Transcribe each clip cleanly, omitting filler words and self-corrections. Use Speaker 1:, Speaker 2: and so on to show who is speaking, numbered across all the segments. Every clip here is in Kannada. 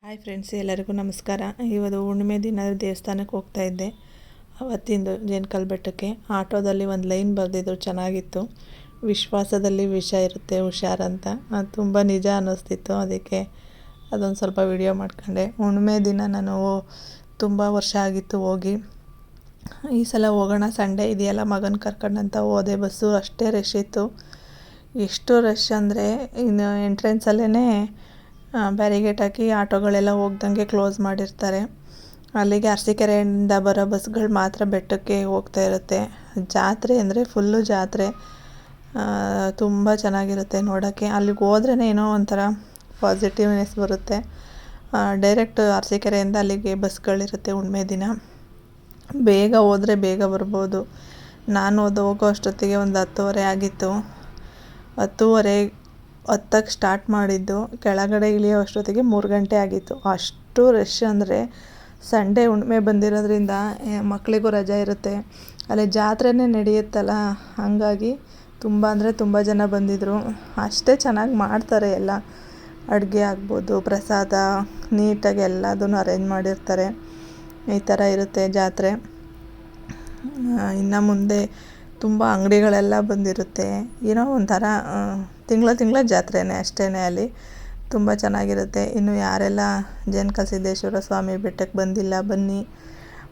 Speaker 1: ಹಾಯ್ ಫ್ರೆಂಡ್ಸ್, ಎಲ್ಲರಿಗೂ ನಮಸ್ಕಾರ. ಇವತ್ತು ಹುಣ್ಣಿಮೆ ದಿನ ದೇವಸ್ಥಾನಕ್ಕೆ ಹೋಗ್ತಾ ಇದ್ದೆ. ಅವತ್ತಿಂದು ಜೇನ್ಕಲ್ ಬೆಟ್ಟಕ್ಕೆ ಆಟೋದಲ್ಲಿ ಒಂದು ಲೈನ್ ಬರೆದಿದ್ರು, ಚೆನ್ನಾಗಿತ್ತು. ವಿಶ್ವಾಸದಲ್ಲಿ ವಿಷ ಇರುತ್ತೆ, ಹುಷಾರಂತ. ಅದು ತುಂಬ ನಿಜ ಅನ್ನಿಸ್ತಿತ್ತು. ಅದಕ್ಕೆ ಅದೊಂದು ಸ್ವಲ್ಪ ವಿಡಿಯೋ ಮಾಡ್ಕೊಂಡೆ. ಹುಣ್ಣಿಮೆ ದಿನ ನಾನು ತುಂಬ ವರ್ಷ ಆಗಿತ್ತು ಹೋಗಿ. ಈ ಸಲ ಹೋಗೋಣ, ಸಂಡೇ ಇದೆಯಲ್ಲ, ಮಗನ ಕರ್ಕೊಂಡಂತ ಹೋದೆ. ಬಸ್ಸು ಅಷ್ಟೇ ರಶ್ ಇತ್ತು. ಎಷ್ಟು ರಶ್ ಅಂದರೆ ಇನ್ನು ಎಂಟ್ರೆನ್ಸಲ್ಲೇ ಬ್ಯಾರಿಗೇಟ್ ಹಾಕಿ ಆಟೋಗಳೆಲ್ಲ ಹೋಗ್ದಂಗೆ ಕ್ಲೋಸ್ ಮಾಡಿರ್ತಾರೆ. ಅಲ್ಲಿಗೆ ಅರಸೀಕೆರೆಯಿಂದ ಬರೋ ಬಸ್ಗಳು ಮಾತ್ರ ಬೆಟ್ಟಕ್ಕೆ ಹೋಗ್ತಾ ಇರುತ್ತೆ. ಜಾತ್ರೆ ಅಂದರೆ ಫುಲ್ಲು ಜಾತ್ರೆ, ತುಂಬ ಚೆನ್ನಾಗಿರುತ್ತೆ ನೋಡೋಕ್ಕೆ. ಅಲ್ಲಿಗೆ ಹೋದ್ರೇ ಏನೋ ಒಂಥರ ಪಾಸಿಟಿವ್ನೆಸ್ ಬರುತ್ತೆ. ಡೈರೆಕ್ಟ್ ಅರಸೀಕೆರೆಯಿಂದ ಅಲ್ಲಿಗೆ ಬಸ್ಗಳಿರುತ್ತೆ ಹುಣ್ಣಿಮೆ ದಿನ. ಬೇಗ ಹೋದರೆ ಬೇಗ ಬರ್ಬೋದು. ನಾನು ಹೋಗೋ ಅಷ್ಟೊತ್ತಿಗೆ ಒಂದು 10:30 ಆಗಿತ್ತು. 10:30 ಹತ್ತಕ್ಕೆ ಸ್ಟಾರ್ಟ್ ಮಾಡಿದ್ದು, ಕೆಳಗಡೆ ಇಳಿಯೋ ಅಷ್ಟೊತ್ತಿಗೆ 3 ಗಂಟೆ ಆಗಿತ್ತು. ಅಷ್ಟು ರಶ್ ಅಂದರೆ, ಸಂಡೇ ಹುಣ್ಣಿಮೆ ಬಂದಿರೋದ್ರಿಂದ ಮಕ್ಕಳಿಗೂ ರಜೆ ಇರುತ್ತೆ. ಅಲ್ಲಿ ಜಾತ್ರೆನೇ ನಡೆಯುತ್ತಲ್ಲ, ಹಾಗಾಗಿ ತುಂಬ ಅಂದರೆ ತುಂಬ ಜನ ಬಂದಿದ್ದರು. ಅಷ್ಟೇ ಚೆನ್ನಾಗಿ ಮಾಡ್ತಾರೆ ಎಲ್ಲ. ಅಡುಗೆ ಆಗ್ಬೋದು, ಪ್ರಸಾದ ನೀಟಾಗಿ ಎಲ್ಲದನ್ನು ಅರೇಂಜ್ ಮಾಡಿರ್ತಾರೆ. ಈ ಥರ ಇರುತ್ತೆ ಜಾತ್ರೆ. ಇನ್ನು ಮುಂದೆ ತುಂಬ ಅಂಗಡಿಗಳೆಲ್ಲ ಬಂದಿರುತ್ತೆ. ಏನೋ ಒಂಥರ ತಿಂಗಳ ಜಾತ್ರೆನೇ ಅಷ್ಟೇ. ಅಲ್ಲಿ ತುಂಬ ಚೆನ್ನಾಗಿರುತ್ತೆ. ಇನ್ನು ಯಾರೆಲ್ಲ ಜೇನ್ಕಲ್ ಸಿದ್ದೇಶ್ವರ ಸ್ವಾಮಿ ಬೆಟ್ಟಕ್ಕೆ ಬಂದಿಲ್ಲ, ಬನ್ನಿ.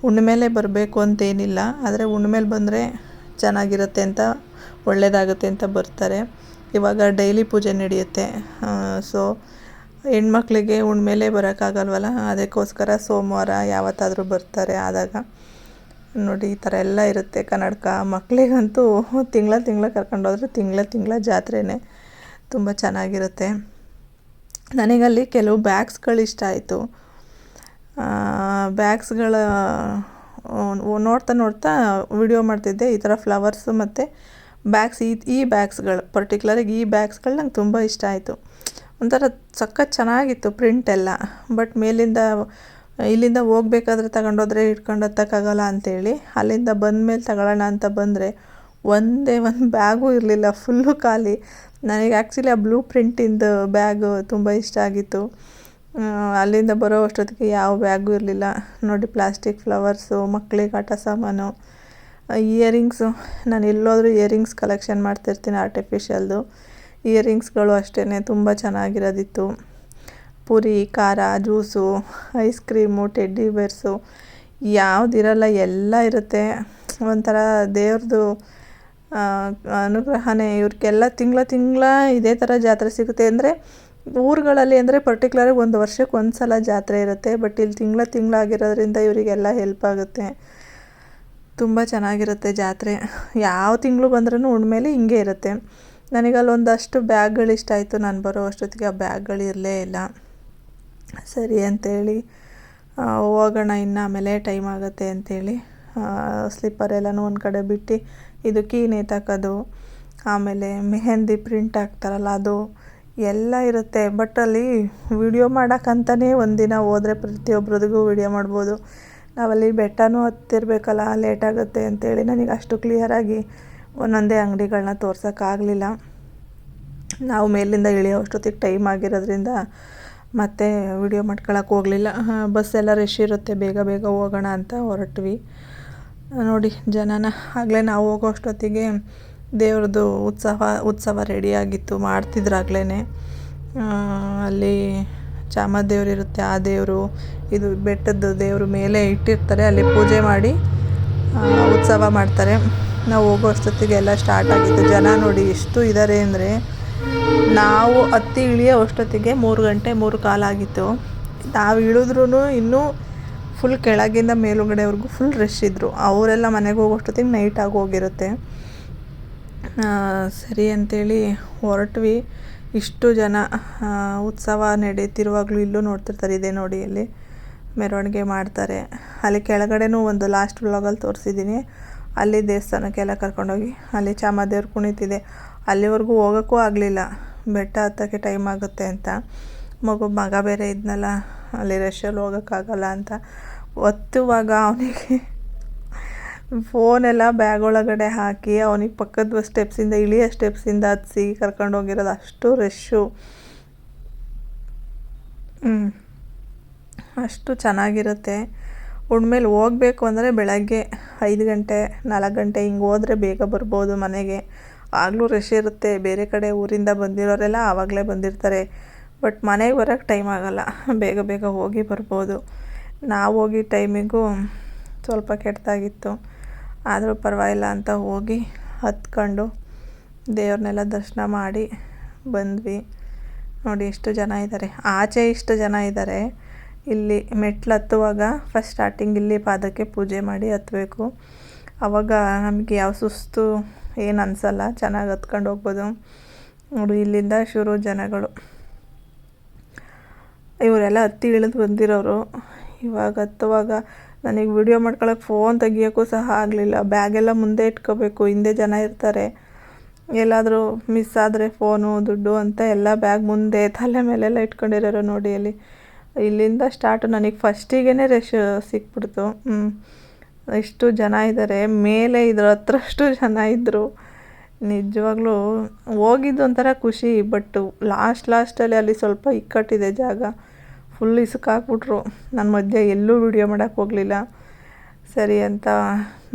Speaker 1: ಹುಣ್ಣಿಮೆಲೇ ಬರಬೇಕು ಅಂತೇನಿಲ್ಲ, ಆದರೆ ಹುಣ್ಣಿಮೆಲಿ ಬಂದರೆ ಚೆನ್ನಾಗಿರುತ್ತೆ ಅಂತ, ಒಳ್ಳೆಯದಾಗುತ್ತೆ ಅಂತ ಬರ್ತಾರೆ. ಇವಾಗ ಡೈಲಿ ಪೂಜೆ ನಡೆಯುತ್ತೆ. ಸೊ ಹೆಣ್ಮಕ್ಳಿಗೆ ಹುಣ್ಣಿಮೆಲೇ ಬರೋಕ್ಕಾಗಲ್ವಲ್ಲ, ಅದಕ್ಕೋಸ್ಕರ ಸೋಮವಾರ ಯಾವತ್ತಾದರೂ ಬರ್ತಾರೆ. ಆದಾಗ ನೋಡಿ, ಈ ಥರ ಎಲ್ಲ ಇರುತ್ತೆ. ಕನ್ನಡಕ ಮಕ್ಕಳಿಗಂತೂ ತಿಂಗಳ ಕರ್ಕೊಂಡೋದ್ರೆ ತಿಂಗಳ ಜಾತ್ರೆನೇ. ತುಂಬ ಚೆನ್ನಾಗಿರುತ್ತೆ. ನನಗಲ್ಲಿ ಕೆಲವು ಬ್ಯಾಗ್ಸ್ಗಳು ಇಷ್ಟ ಆಯಿತು. ಬ್ಯಾಗ್ಸ್ಗಳ ನೋಡ್ತಾ ವಿಡಿಯೋ ಮಾಡ್ತಿದ್ದೆ. ಈ ಥರ ಫ್ಲವರ್ಸು ಮತ್ತು ಬ್ಯಾಗ್ಸ್, ಈ ಬ್ಯಾಗ್ಸ್ಗಳು ಪರ್ಟಿಕ್ಯುಲರಾಗಿ ಈ ಬ್ಯಾಗ್ಸ್ಗಳು ನಂಗೆ ತುಂಬ ಇಷ್ಟ ಆಯಿತು. ಒಂಥರ ಸಖತ್ ಚೆನ್ನಾಗಿತ್ತು ಪ್ರಿಂಟ್ ಎಲ್ಲ. ಬಟ್ ಇಲ್ಲಿಂದ ಹೋಗ್ಬೇಕಾದ್ರೆ ತಗೊಂಡೋದ್ರೆ ಇಟ್ಕೊಂಡು ಹತ್ತಕ್ಕಾಗಲ್ಲ ಅಂಥೇಳಿ ಅಲ್ಲಿಂದ ಬಂದಮೇಲೆ ತಗೊಳ್ಳೋಣ ಅಂತ ಬಂದರೆ ಒಂದು ಬ್ಯಾಗೂ ಇರಲಿಲ್ಲ, ಫುಲ್ಲು ಖಾಲಿ. ನನಗೆ ಆ್ಯಕ್ಚುಲಿ ಆ ಬ್ಲೂ ಪ್ರಿಂಟಿಂದು ಬ್ಯಾಗು ತುಂಬ ಇಷ್ಟ ಆಗಿತ್ತು. ಅಲ್ಲಿಂದ ಬರೋ ಅಷ್ಟೊತ್ತಿಗೆ ಯಾವ ಬ್ಯಾಗೂ ಇರಲಿಲ್ಲ. ನೋಡಿ, ಪ್ಲಾಸ್ಟಿಕ್ ಫ್ಲವರ್ಸು, ಮಕ್ಕಳಿಗೆ ಆಟ ಸಾಮಾನು, ಇಯರಿಂಗ್ಸು. ನಾನು ಎಲ್ಲೋದ್ರೂ ಇಯರಿಂಗ್ಸ್ ಕಲೆಕ್ಷನ್ ಮಾಡ್ತಿರ್ತೀನಿ, ಆರ್ಟಿಫಿಷಿಯಲ್ದು ಇಯರಿಂಗ್ಸ್ಗಳು ಅಷ್ಟೇ ತುಂಬ ಚೆನ್ನಾಗಿರೋದಿತ್ತು. ಪುರಿ, ಖಾರ, ಜ್ಯೂಸು, ಐಸ್ ಕ್ರೀಮು, ಟೆಡ್ಡಿ ಬೇರ್ಸು, ಯಾವುದಿರಲ್ಲ ಎಲ್ಲ ಇರುತ್ತೆ. ಒಂಥರ ದೇವ್ರದ್ದು ಅನುಗ್ರಹನೇ. ಇವ್ರಿಗೆಲ್ಲ ತಿಂಗಳ ಇದೇ ಥರ ಜಾತ್ರೆ ಸಿಗುತ್ತೆ. ಅಂದರೆ ಊರುಗಳಲ್ಲಿ ಅಂದರೆ ಪರ್ಟಿಕ್ಯುಲರಾಗಿ ಒಂದು ವರ್ಷಕ್ಕೆ ಒಂದು ಸಲ ಜಾತ್ರೆ ಇರುತ್ತೆ. ಬಟ್ ಇಲ್ಲಿ ತಿಂಗಳ ಆಗಿರೋದ್ರಿಂದ ಇವರಿಗೆಲ್ಲ ಹೆಲ್ಪ್ ಆಗುತ್ತೆ. ತುಂಬ ಚೆನ್ನಾಗಿರುತ್ತೆ ಜಾತ್ರೆ. ಯಾವ ತಿಂಗಳು ಬಂದ್ರೂ ಹುಣ್ಣಿಮೆಲಿ ಹಿಂಗೆ ಇರುತ್ತೆ. ನನಗಲ್ಲೊಂದಷ್ಟು ಬ್ಯಾಗ್ಗಳು ಇಷ್ಟ ಆಯಿತು. ನಾನು ಬರೋ ಅಷ್ಟೊತ್ತಿಗೆ ಆ ಬ್ಯಾಗ್ಗಳು ಇರಲೇ ಇಲ್ಲ. ಸರಿ ಅಂತೇಳಿ ಹೋಗೋಣ, ಇನ್ನು ಆಮೇಲೆ ಟೈಮ್ ಆಗುತ್ತೆ ಅಂಥೇಳಿ ಸ್ಲಿಪ್ಪರ್ ಎಲ್ಲನೂ ಒಂದು ಕಡೆ ಬಿಟ್ಟು, ಇದು ಕೀ ನೇತಾಕೋದು, ಆಮೇಲೆ ಮೆಹಂದಿ ಪ್ರಿಂಟ್ ಹಾಕ್ತಾರಲ್ಲ ಅದು ಎಲ್ಲ ಇರುತ್ತೆ. ಬಟ್ ಅಲ್ಲಿ ವಿಡಿಯೋ ಮಾಡೋಕ್ಕಂತಲೇ ಒಂದಿನ ಹೋದರೆ ಪ್ರತಿಯೊಬ್ಬರದಿಗೂ ವಿಡಿಯೋ ಮಾಡ್ಬೋದು. ನಾವಲ್ಲಿ ಬೆಟ್ಟನೂ ಹತ್ತಿರಬೇಕಲ್ಲ, ಲೇಟಾಗುತ್ತೆ ಅಂಥೇಳಿ ನನಗೆ ಅಷ್ಟು ಕ್ಲಿಯರಾಗಿ ಒಂದೊಂದೇ ಅಂಗಡಿಗಳನ್ನ ತೋರ್ಸೋಕ್ಕಾಗಲಿಲ್ಲ. ನಾವು ಮೇಲಿಂದ ಇಳಿಯೋ ಅಷ್ಟೊತ್ತಿಗೆ ಟೈಮ್ ಆಗಿರೋದ್ರಿಂದ ಮತ್ತೆ ವಿಡಿಯೋ ಮಾಡ್ಕೊಳಕ್ಕೆ ಹೋಗಲಿಲ್ಲ. ಬಸ್ಸೆಲ್ಲ ರಶ್ ಇರುತ್ತೆ, ಬೇಗ ಹೋಗೋಣ ಅಂತ ಹೊರಟ್ವಿ. ನೋಡಿ ಜನನ. ಆಗಲೇ ನಾವು ಹೋಗೋ ಅಷ್ಟೊತ್ತಿಗೆ ದೇವ್ರದ್ದು ಉತ್ಸವ ರೆಡಿಯಾಗಿತ್ತು, ಮಾಡ್ತಿದ್ರಾಗ್ಲೇ. ಅಲ್ಲಿ ಚಾಮದೇವ್ರು ಇರುತ್ತೆ, ಆ ದೇವರು, ಇದು ಬೆಟ್ಟದ ದೇವರು ಮೇಲೆ ಇಟ್ಟಿರ್ತಾರೆ. ಅಲ್ಲಿ ಪೂಜೆ ಮಾಡಿ ಉತ್ಸವ ಮಾಡ್ತಾರೆ. ನಾವು ಹೋಗೋ ಅಷ್ಟೊತ್ತಿಗೆ ಎಲ್ಲ ಸ್ಟಾರ್ಟ್ ಆಗಿತ್ತು. ಜನ ನೋಡಿ ಎಷ್ಟು ಇದ್ದಾರೆ ಅಂದರೆ, ನಾವು ಹತ್ತಿ ಇಳಿಯೋ ಅಷ್ಟೊತ್ತಿಗೆ 3 ಗಂಟೆ 3:15 ಆಗಿತ್ತು. ನಾವು ಇಳಿದ್ರೂ ಇನ್ನೂ ಫುಲ್ ಕೆಳಗಿಂದ ಮೇಲುಗಡೆವರೆಗೂ ಫುಲ್ ರಶ್ ಇದ್ದರು. ಅವರೆಲ್ಲ ಮನೆಗೆ ಹೋಗೋ ಅಷ್ಟೊತ್ತಿಗೆ ನೈಟಾಗಿ ಹೋಗಿರುತ್ತೆ. ಸರಿ ಅಂಥೇಳಿ ಹೊರಟ್ವಿ. ಇಷ್ಟು ಜನ. ಉತ್ಸವ ನಡೀತಿರುವಾಗಲೂ ಇಲ್ಲೂ ನೋಡ್ತಿರ್ತಾರೆ. ಇದೇ ನೋಡಿ, ಇಲ್ಲಿ ಮೆರವಣಿಗೆ ಮಾಡ್ತಾರೆ. ಅಲ್ಲಿ ಕೆಳಗಡೆನೂ ಒಂದು ಲಾಸ್ಟ್ ವ್ಲಾಗಲ್ಲಿ ತೋರಿಸಿದ್ದೀನಿ. ಅಲ್ಲಿ ದೇವಸ್ಥಾನಕ್ಕೆಲ್ಲ ಕರ್ಕೊಂಡೋಗಿ ಅಲ್ಲಿ ಚಾಮದೇವ್ರು ಕುಣಿತಿದೆ. ಅಲ್ಲಿವರೆಗೂ ಹೋಗೋಕ್ಕೂ ಆಗಲಿಲ್ಲ, ಬೆಟ್ಟ ಹತ್ತೋಕ್ಕೆ ಟೈಮ್ ಆಗುತ್ತೆ ಅಂತ. ಮಗ ಬೇರೆ ಇದ್ನಲ್ಲ, ಅಲ್ಲಿ ರಶಲ್ಲಿ ಹೋಗೋಕ್ಕಾಗಲ್ಲ ಅಂತ. ಒತ್ತುವಾಗ ಅವನಿಗೆ ಫೋನೆಲ್ಲ ಬ್ಯಾಗ್ ಒಳಗಡೆ ಹಾಕಿ ಅವನಿಗೆ ಪಕ್ಕದ ಸ್ಟೆಪ್ಸಿಂದ ಹತ್ತಿಸಿ ಕರ್ಕೊಂಡೋಗಿರೋದು. ಅಷ್ಟು ರಶ್ಶು. ಅಷ್ಟು ಚೆನ್ನಾಗಿರುತ್ತೆ. ಉಣ್ಮೇಲೆ ಹೋಗಬೇಕು ಅಂದರೆ ಬೆಳಗ್ಗೆ 5 ಗಂಟೆ 4 ಗಂಟೆ ಹಿಂಗೆ ಹೋದರೆ ಬೇಗ ಬರ್ಬೋದು ಮನೆಗೆ. ಆಗಲೂ ರಶ್ ಇರುತ್ತೆ, ಬೇರೆ ಕಡೆ ಊರಿಂದ ಬಂದಿರೋರೆಲ್ಲ ಆವಾಗಲೇ ಬಂದಿರ್ತಾರೆ. ಬಟ್ ಮನೆಗೆ ಬರೋಕ್ಕೆ ಟೈಮ್ ಆಗೋಲ್ಲ, ಬೇಗ ಬೇಗ ಹೋಗಿ ಬರ್ಬೋದು. ನಾವು ಹೋಗಿ ಟೈಮಿಗೂ ಸ್ವಲ್ಪ ಕೆಟ್ಟದಾಗಿತ್ತು, ಆದರೂ ಪರವಾಗಿಲ್ಲ ಅಂತ ಹೋಗಿ ಹತ್ಕೊಂಡು ದೇವ್ರನ್ನೆಲ್ಲ ದರ್ಶನ ಮಾಡಿ ಬಂದ್ವಿ. ನೋಡಿ ಎಷ್ಟು ಜನ ಇದ್ದಾರೆ. ಆಚೆ ಇಷ್ಟು ಜನ ಇದ್ದಾರೆ. ಇಲ್ಲಿ ಮೆಟ್ಲು ಹತ್ತುವಾಗ ಫಸ್ಟ್ ಸ್ಟಾರ್ಟಿಂಗ್ ಇಲ್ಲಿ ಪಾದಕ್ಕೆ ಪೂಜೆ ಮಾಡಿ ಹತ್ತಬೇಕು. ಆವಾಗ ನಮಗೆ ಯಾವ ಸುಸ್ತು ಏನು ಅನಿಸಲ್ಲ, ಚೆನ್ನಾಗಿ ಹತ್ಕೊಂಡು ಹೋಗ್ಬೋದು. ನೋಡಿ ಇಲ್ಲಿಂದ ಶುರು ಜನಗಳು, ಇವರೆಲ್ಲ ಹತ್ತಿ ಇಳಿದು ಬಂದಿರೋರು. ಇವಾಗ ಹತ್ತುವಾಗ ನನಗೆ ವಿಡಿಯೋ ಮಾಡ್ಕೊಳ್ಳೋಕೆ ಫೋನ್ ತೆಗಿಯೋಕ್ಕೂ ಸಹ ಆಗಲಿಲ್ಲ. ಬ್ಯಾಗೆಲ್ಲ ಮುಂದೆ ಇಟ್ಕೋಬೇಕು, ಹಿಂದೆ ಜನ ಇರ್ತಾರೆ. ಎಲ್ಲಾದರೂ ಮಿಸ್ ಆದರೆ ಫೋನು ದುಡ್ಡು ಅಂತ ಎಲ್ಲ ಬ್ಯಾಗ್ ಮುಂದೆ ತಲೆ ಮೇಲೆಲ್ಲ ಇಟ್ಕೊಂಡಿರೋರು. ನೋಡಿ ಇಲ್ಲಿಂದ ಸ್ಟಾರ್ಟು. ನನಗೆ ಫಸ್ಟಿಗೆ ರಶ್ ಸಿಕ್ಬಿಡ್ತು. ಇಷ್ಟು ಜನ ಇದ್ದಾರೆ. ಮೇಲೆ ಇದ್ರ ಹತ್ರಷ್ಟು ಜನ ಇದ್ದರು. ನಿಜವಾಗ್ಲೂ ಹೋಗಿದ್ದು ಒಂಥರ ಖುಷಿ. ಬಟ್ ಲಾಸ್ಟಲ್ಲಿ ಅಲ್ಲಿ ಸ್ವಲ್ಪ ಇಕ್ಕಟ್ಟಿದೆ ಜಾಗ, ಫುಲ್ ಇಸುಕಾಕ್ಬಿಟ್ರು. ನನ್ನ ಮಧ್ಯೆ ಎಲ್ಲೂ ವಿಡಿಯೋ ಮಾಡೋಕ್ಕೆ ಹೋಗಲಿಲ್ಲ. ಸರಿ ಅಂತ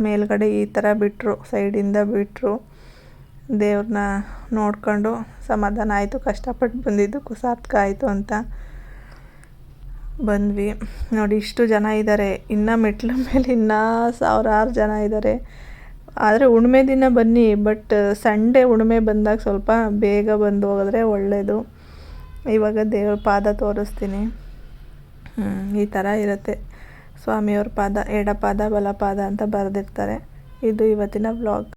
Speaker 1: ಮೇಲ್ಗಡೆ ಈ ಥರ ಬಿಟ್ಟರು, ಸೈಡಿಂದ ಬಿಟ್ಟರು. ದೇವ್ರನ್ನ ನೋಡ್ಕೊಂಡು ಸಮಾಧಾನ ಆಯಿತು. ಕಷ್ಟಪಟ್ಟು ಬಂದಿದ್ದಕ್ಕೂ ಸಾರ್ಥಕ ಆಯಿತು ಅಂತ ಬಂದ್ವಿ. ನೋಡಿ ಇಷ್ಟು ಜನ ಇದ್ದಾರೆ. ಇನ್ನು ಮೆಟ್ಲ ಮೇಲೆ ಇನ್ನೂ ಸಾವಿರಾರು ಜನ ಇದ್ದಾರೆ. ಆದರೆ ಹುಣ್ಮೆ ದಿನ ಬನ್ನಿ, ಬಟ್ ಸಂಡೇ ಹುಣ್ಮೆ ಬಂದಾಗ ಸ್ವಲ್ಪ ಬೇಗ ಬಂದು ಹೋಗಿದ್ರೆ ಒಳ್ಳೆಯದು. ಇವಾಗ ದೇವ್ರ ಪಾದ ತೋರಿಸ್ತೀನಿ. ಈ ಥರ ಇರುತ್ತೆ. ಸ್ವಾಮಿಯವ್ರ ಪಾದ, ಎಡಪಾದ ಬಲಪಾದ ಅಂತ ಬರೆದಿರ್ತಾರೆ. ಇದು ಇವತ್ತಿನ ವ್ಲಾಗ್.